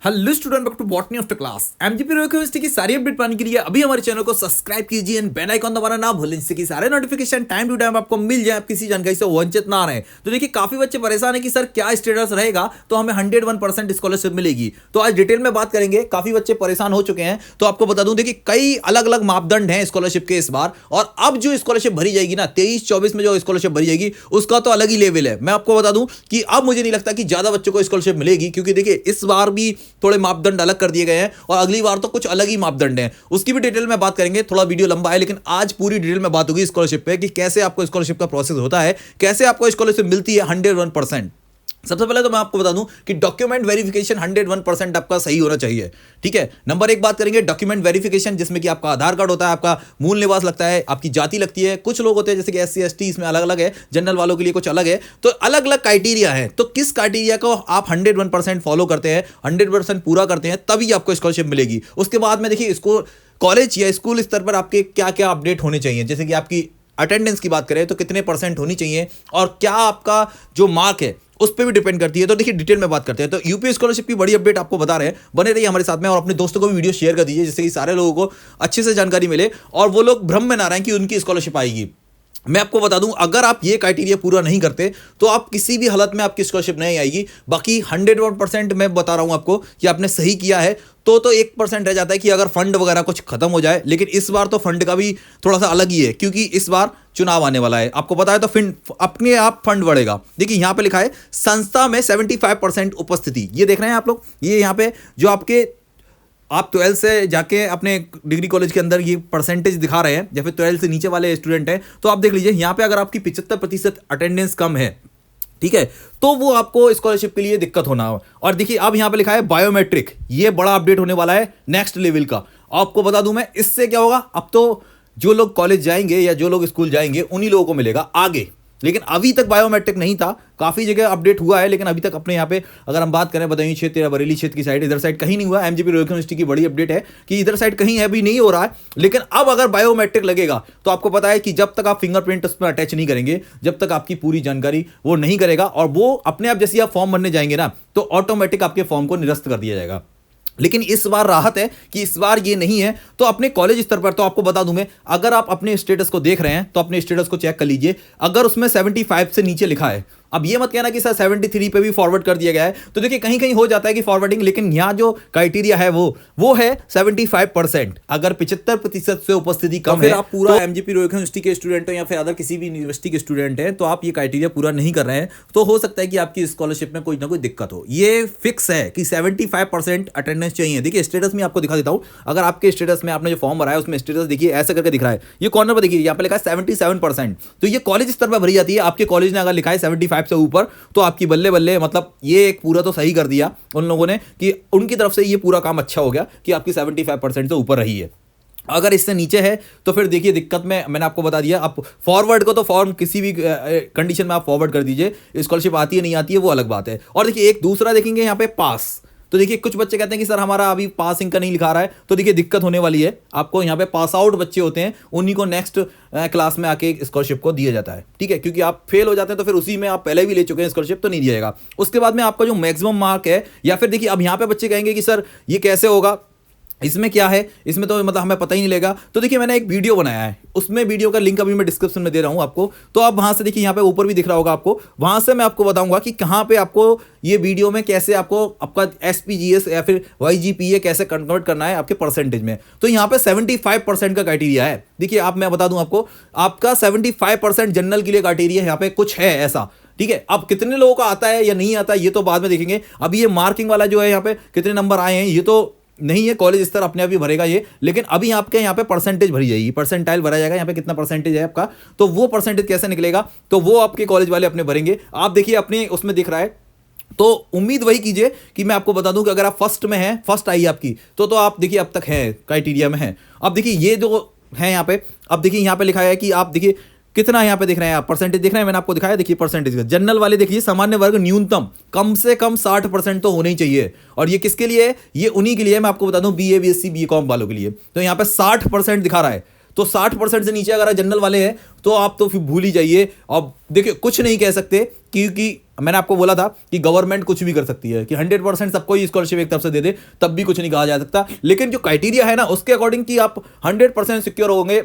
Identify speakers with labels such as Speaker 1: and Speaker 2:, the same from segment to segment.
Speaker 1: Hello student, back to botany of the class. MGP university की सारी update पाने के लिए अभी हमारे चैनल को सब्सक्राइब कीजिए एंड बेल आइकन दबाना ना भूलें, जिससे कि सारे नोटिफिकेशन टाइम टू टाइम आपको मिल जाए, आप किसी जानकारी से वंचित ना रहे। तो देखिए, काफी बच्चे परेशान है कि सर क्या स्टेटस रहेगा तो हमें 101% स्कॉलरशिप मिलेगी। तो आज डिटेल में बात करेंगे, काफी बच्चे परेशान हो चुके हैं। तो आपको बता दूं, देखिए कई अलग अलग मापदंड हैं स्कॉलरशिप के इस बार, और अब जो स्कॉलरशिप भरी जाएगी ना 23-24 में जो स्कॉलरशिप भरी जाएगी उसका तो अलग ही लेवल है। मैं आपको बता दूं कि अब मुझे नहीं लगता कि ज्यादा बच्चों को स्कॉलरशिप मिलेगी, क्योंकि देखिए इस बार भी थोड़े मापदंड अलग कर दिए गए हैं और अगली बार तो कुछ अलग ही मापदंड हैं। उसकी भी डिटेल में बात करेंगे। थोड़ा वीडियो लंबा है, लेकिन आज पूरी डिटेल में बात होगी स्कॉलरशिप पे कि कैसे आपको स्कॉलरशिप का प्रोसेस होता है, कैसे आपको स्कॉलरशिप मिलती है 101%। सबसे पहले तो मैं आपको बता दूं कि डॉक्यूमेंट वेरिफिकेशन 101% आपका सही होना चाहिए। ठीक है, नंबर एक बात करेंगे डॉक्यूमेंट वेरिफिकेशन, जिसमें कि आपका आधार कार्ड होता है, आपका मूल निवास लगता है, आपकी जाति लगती है। कुछ लोग होते हैं जैसे कि SC ST, इसमें अलग अलग है, जनरल वालों के लिए कुछ अलग है। तो अलग अलग क्राइटेरिया है। तो किस क्राइटेरिया को आप 101% फॉलो करते हैं, 100% पूरा करते हैं, तभी आपको स्कॉलरशिप मिलेगी। उसके बाद में देखिए इसको कॉलेज या स्कूल स्तर पर आपके क्या क्या अपडेट होने चाहिए, जैसे कि आपकी अटेंडेंस की बात करें तो कितने % होनी चाहिए, और क्या आपका जो मार्क है उस पर भी डिपेंड करती है। तो देखिए डिटेल में बात करते हैं। तो यूपी स्कॉलरशिप की बड़ी अपडेट आपको बता रहे हैं, बने रहिए हमारे साथ में और अपने दोस्तों को भी वीडियो शेयर कर दीजिए, जिससे कि सारे लोगों को अच्छे से जानकारी मिले और वो लोग भ्रम में ना रहें कि उनकी स्कॉलरशिप आएगी। मैं आपको बता दूं, अगर आप ये क्राइटेरिया पूरा नहीं करते तो आप किसी भी हालत में आपकी स्कॉलरशिप नहीं आएगी। बाकी 101% मैं बता रहा हूं आपको कि आपने सही किया है। तो 1% रह जाता है कि अगर फंड वगैरह कुछ खत्म हो जाए, लेकिन इस बार तो फंड का भी थोड़ा सा अलग ही है, क्योंकि इस बार चुनाव आने वाला है, आपको पता है। तो फिर अपने आप फंड बढ़ेगा। देखिए यहां पे लिखा है संस्था में 75% उपस्थिति, ये देख रहे हैं आप लोग, ये यहां पे जो आप 12 से जाके अपने डिग्री कॉलेज के अंदर ये परसेंटेज दिखा रहे हैं, या फिर 12 से नीचे वाले स्टूडेंट हैं, तो आप देख लीजिए यहाँ पे अगर आपकी 75% अटेंडेंस कम है, ठीक है, तो वो आपको स्कॉलरशिप के लिए दिक्कत होना हो। और देखिए अब यहाँ पे लिखा है बायोमेट्रिक, ये बड़ा अपडेट होने वाला है नेक्स्ट लेवल का। आपको बता दूं मैं, इससे क्या होगा, अब तो जो लोग कॉलेज जाएंगे या जो लोग स्कूल जाएंगे उन्हीं लोगों को मिलेगा आगे। लेकिन अभी तक बायोमेट्रिक नहीं था, काफी जगह अपडेट हुआ है, लेकिन अभी तक अपने यहाँ पे अगर हम बात करें बदायूं क्षेत्र या बरेली क्षेत्र की साइड, इधर साइड कहीं नहीं हुआ। एमजीपी यूनिवर्सिटी की बड़ी अपडेट है कि इधर साइड कहीं अभी नहीं हो रहा है। लेकिन अब अगर बायोमेट्रिक लगेगा तो आपको पता है कि जब तक आप फिंगरप्रिंट उस पर अटैच नहीं करेंगे, जब तक आपकी पूरी जानकारी वो नहीं करेगा, और वो अपने आप जैसे आप फॉर्म भरने जाएंगे ना, तो ऑटोमेटिक आपके फॉर्म को निरस्त कर दिया जाएगा। लेकिन इस बार राहत है कि इस बार ये नहीं है। तो अपने कॉलेज स्तर पर तो आपको बता दूं मैं, अगर आप अपने स्टेटस को देख रहे हैं तो अपने स्टेटस को चेक कर लीजिए। अगर उसमें 75 से नीचे लिखा है, अब ये मत कहना कि सर 73 पे भी फॉरवर्ड कर दिया गया है, तो देखिए कहीं कहीं हो जाता है कि फॉरवर्डिंग, लेकिन यहां जो क्राइटेरिया है वो है 75%। अगर 75% से उपस्थिति कम है, आप पूरा एमजीपी यूनिवर्सिटी के स्टूडेंट हो या फिर अदर किसी भी यूनिवर्सिटी के स्टूडेंट हैं, तो आप ये क्राइटेरिया पूरा नहीं कर रहे हैं, तो हो सकता है कि आपकी स्कॉलरशिप में कोई ना कोई दिक्कत हो। ये फिक्स है कि 75% अटेंडेंस चाहिए। देखिए स्टेटस में आपको दिखा देता हूं, अगर आपके स्टेटस में आपने जो फॉर्म भरा है उसमें स्टेटस देखिए ऐसा करके दिख रहा है, ये कॉर्नर पर देखिए यहाँ पे लिखा है 77%, तो ये कॉलेज स्तर पर भरी जाती है। आपके कॉलेज ने अगर लिखा है 75 से ऊपर, तो आपकी बल्ले बल्ले, मतलब ये एक पूरा तो सही कर दिया उन लोगों ने कि उनकी तरफ से ये पूरा काम अच्छा हो गया कि आपकी 75% से ऊपर रही है। अगर इससे नीचे है तो फिर देखिए दिक्कत में, मैंने आपको बता दिया। आप फॉरवर्ड को तो फॉर्म किसी भी कंडीशन में आप फॉरवर्ड कर दीजिए, स्कॉलरशिप आती है नहीं आती है वो अलग बात है। और देखिए एक दूसरा देखेंगे यहाँ पे पास, तो देखिए कुछ बच्चे कहते हैं कि सर हमारा अभी पासिंग का नहीं लिखा रहा है, तो देखिए दिक्कत होने वाली है। आपको यहाँ पे पास आउट बच्चे होते हैं, उन्हीं को नेक्स्ट क्लास में आके स्कॉलरशिप को दिया जाता है। ठीक है, क्योंकि आप फेल हो जाते हैं तो फिर उसी में आप पहले भी ले चुके हैं स्कॉलरशिप, तो नहीं दिया जाएगा। उसके बाद में आपका जो मैक्सिमम मार्क है, या फिर देखिए अब यहाँ पे बच्चे कहेंगे कि सर ये कैसे होगा, इसमें क्या है, इसमें तो मतलब हमें पता ही नहीं लेगा। तो देखिए मैंने एक वीडियो बनाया है, उसमें वीडियो का लिंक अभी मैं डिस्क्रिप्शन में दे रहा हूं आपको, तो आप वहां से देखिए, यहाँ पे ऊपर भी दिख रहा होगा आपको, वहां से मैं आपको बताऊंगा कि कहां पे आपको ये वीडियो में कैसे आपको आपका SPGS या फिर YGPA कैसे कन्वर्ट करना है आपके परसेंटेज में। तो यहाँ पे 75% का क्राइटेरिया है। देखिए आप, मैं बता दूं आपको, आपका 75% जनरल के लिए क्राइटेरिया यहाँ पे कुछ है ऐसा। ठीक है, अब कितने लोगों का आता है या नहीं आता ये तो बाद में देखेंगे। अभी ये मार्किंग वाला जो है, यहाँ पे कितने नंबर आए हैं ये तो नहीं है, कॉलेज स्तर अपने आप ही भरेगा ये। लेकिन अभी आपके यहाँ पे परसेंटेज भरी जाएगी, परसेंटाइल भरा जाएगा, यहाँ पे कितना परसेंटेज है आपका, तो वो परसेंटेज कैसे निकलेगा, तो वो आपके कॉलेज वाले अपने भरेंगे। आप देखिए अपने उसमें दिख रहा है, तो उम्मीद वही कीजिए कि मैं आपको बता दूं कि अगर आप फर्स्ट में हैं, फर्स्ट आई आपकी, तो आप देखिए अब तक है क्राइटेरिया में है। अब देखिए ये जो है यहाँ पे, अब देखिए यहाँ पे लिखा है कि आप देखिए कितना यहाँ पे दिख रहे हैं, आप परसेंटेज दिख रहे हैं, मैंने आपको दिखाया। देखिए परसेंटेज जनरल वाले देखिए, सामान्य वर्ग न्यूनतम कम से कम 60% तो होने ही चाहिए। और ये किसके लिए है, ये उन्हीं के लिए, मैं आपको बता दूं BA BSc BCom वालों के लिए। तो यहाँ पे 60% दिखा रहा है, तो 60% से नीचे अगर जनरल वाले हैं तो आप तो फिर भूल ही जाइए। अब देखिए कुछ नहीं कह सकते क्योंकि मैंने आपको बोला था कि गवर्नमेंट कुछ भी कर सकती है कि 100% सबको ही स्कॉलरशिप एक तरफ से दे दे, तब भी कुछ नहीं कहा जा सकता। लेकिन जो क्राइटेरिया है ना, उसके अकॉर्डिंग कि आप 100% सिक्योर होंगे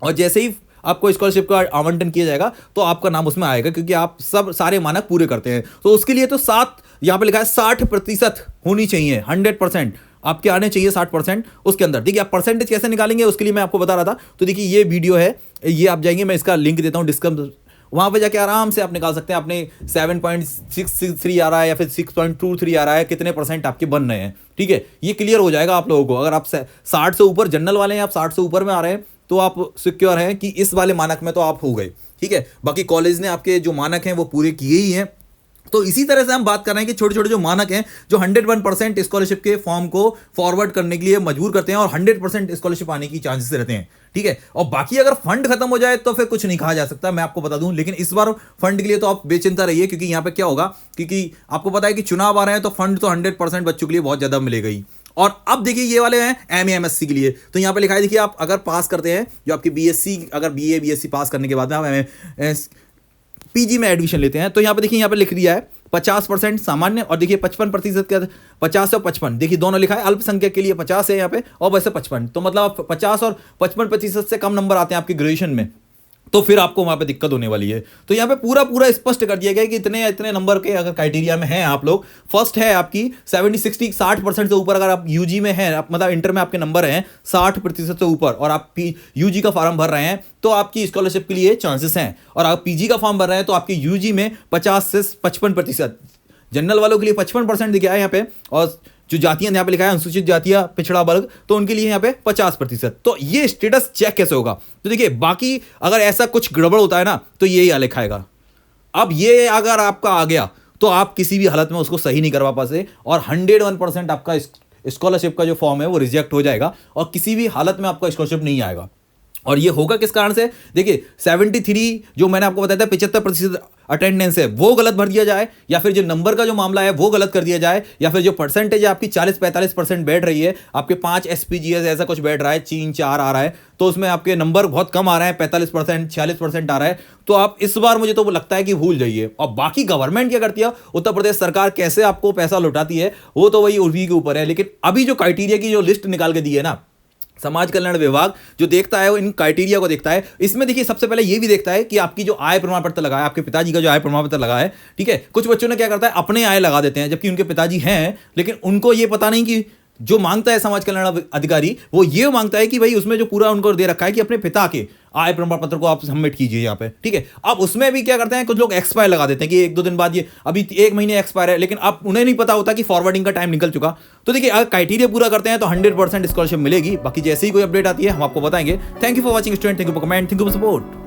Speaker 1: और जैसे ही आपको स्कॉलरशिप का आवंटन किया जाएगा तो आपका नाम उसमें आएगा, क्योंकि आप सब सारे मानक पूरे करते हैं। तो उसके लिए तो 7 यहाँ पे लिखा है 60% होनी चाहिए, 100% आपके आने चाहिए 60% उसके अंदर। देखिए आप परसेंटेज कैसे निकालेंगे उसके लिए मैं आपको बता रहा था। तो देखिए ये वीडियो है, ये आप जाएंगे, मैं इसका लिंक देता हूँ डिस्क्रिप्शन, वहां पे जाके आराम से आप निकाल सकते हैं। आपने 7.663 आ रहा है या फिर 6.23 आ रहा है, कितने परसेंट आपके बन रहे हैं, ठीक है, ये क्लियर हो जाएगा आप लोगों को। अगर आप 60 से ऊपर जनरल वाले हैं, आप 60 से ऊपर में आ रहे हैं, तो आप सिक्योर हैं कि इस वाले मानक में तो आप हो गए, ठीक है। बाकी कॉलेज ने आपके जो मानक हैं वो पूरे किए ही हैं। तो इसी तरह से हम बात कर रहे हैं कि छोटे छोटे जो मानक हैं जो 101% स्कॉलरशिप के फॉर्म को फॉरवर्ड करने के लिए मजबूर करते हैं और 100% स्कॉलरशिप आने की चांसेस रहते हैं, ठीक है। और बाकी अगर फंड खत्म हो जाए तो फिर कुछ नहीं कहा जा सकता, मैं आपको बता दूं। लेकिन इस बार फंड के लिए तो आप बेचिंता रहिए, क्योंकि यहां पे क्या होगा, क्योंकि आपको पता है कि चुनाव आ रहे हैं तो फंड तो 100% बच्चों के लिए बहुत ज्यादा मिलेगा ही। और अब देखिए ये वाले हैं MA/MSc के लिए, तो यहां पे लिखा है, देखिए आप अगर पास करते हैं, जो आपकी BSc, अगर BA BSc पास करने के बाद में आप PG में एडमिशन लेते हैं, तो यहां पे देखिए, यहां पे लिख दिया है 50% सामान्य, और देखिए 55% का, 50 और 55 देखिए दोनों लिखा है। अल्पसंख्यक के लिए 50 है यहाँ पे, और वैसे 55, तो मतलब 50 और 55% से कम नंबर आते हैं आपके ग्रेजुएशन में, तो फिर आपको वहां पे दिक्कत होने वाली है। तो यहाँ पे पूरा स्पष्ट कर दिया गया है कि इतने नंबर के अगर क्राइटेरिया में हैं आप लोग, फर्स्ट है आपकी 60% से ऊपर, अगर आप यूजी में हैं, मतलब इंटर में आपके नंबर हैं 60% से ऊपर, और आप यूजी का फॉर्म भर रहे हैं, तो आपकी स्कॉलरशिप के लिए चांसेस हैं। और आप पीजी का फॉर्म भर रहे हैं तो आपके यूजी में 50 से 55%, जनरल वालों के लिए 55% दिखा है यहाँ पे, और जो जातियां यहाँ पे लिखा है अनुसूचित जातियां, पिछड़ा वर्ग, तो उनके लिए यहाँ पे 50%। तो ये स्टेटस चेक कैसे होगा, तो देखिए बाकी अगर ऐसा कुछ गड़बड़ होता है ना, तो ये यहाँ लिखाएगा। अब ये अगर आपका आ गया तो आप किसी भी हालत में उसको सही नहीं करवा पाते, और 101% आपका स्कॉलरशिप का जो फॉर्म है वो रिजेक्ट हो जाएगा, और किसी भी हालत में आपका स्कॉलरशिप नहीं आएगा। और ये होगा किस कारण से, देखिए 73 जो मैंने आपको बताया था 75% अटेंडेंस है, वो गलत भर दिया जाए, या फिर जो नंबर का जो मामला है वो गलत कर दिया जाए, या फिर जो परसेंटेज है आपकी 40-45% बैठ रही है, आपके 5 SPGS ऐसा कुछ बैठ रहा है, 3-4 आ रहा है, तो उसमें आपके नंबर बहुत कम आ रहे हैं, 45% 46% आ रहा है, तो आप इस बार मुझे तो वो लगता है कि भूल जाइए। और बाकी गवर्नमेंट क्या करती है, उत्तर प्रदेश सरकार कैसे आपको पैसा लौटाती है, वो तो वही उर्वी के ऊपर है। लेकिन अभी जो क्राइटेरिया की जो लिस्ट निकाल के दी है ना, समाज कल्याण विभाग जो देखता है वो इन क्राइटेरिया को देखता है। इसमें देखिए सबसे पहले ये भी देखता है कि आपकी जो आय प्रमाण पत्र लगा है, आपके पिताजी का जो आय प्रमाण पत्र लगा है, ठीक है। कुछ बच्चों ने क्या करता है, अपने आय लगा देते हैं, जबकि उनके पिताजी हैं, लेकिन उनको ये पता नहीं कि जो मांगता है समाज कल्याण अधिकारी, वो ये मांगता है कि भाई उसमें जो पूरा उनको दे रखा है कि अपने पिता के आय प्रमाण पत्र को आप सबमिट कीजिए यहाँ पे, ठीक है। अब उसमें भी क्या करते हैं, कुछ लोग एक्सपायर लगा देते हैं कि 1-2 दिन बाद, ये अभी 1 महीने एक्सपायर है, लेकिन अब उन्हें नहीं पता होता कि फॉरवर्डिंग का टाइम निकल चुका। तो देखिए अगर क्राइटेरिया पूरा करते हैं तो 100% स्कॉलरशिप मिलेगी। बाकी जैसे ही कोई अपडेट आती है हम आपको बताएंगे। Thank you for watching student, thank you for comment, thank you for support.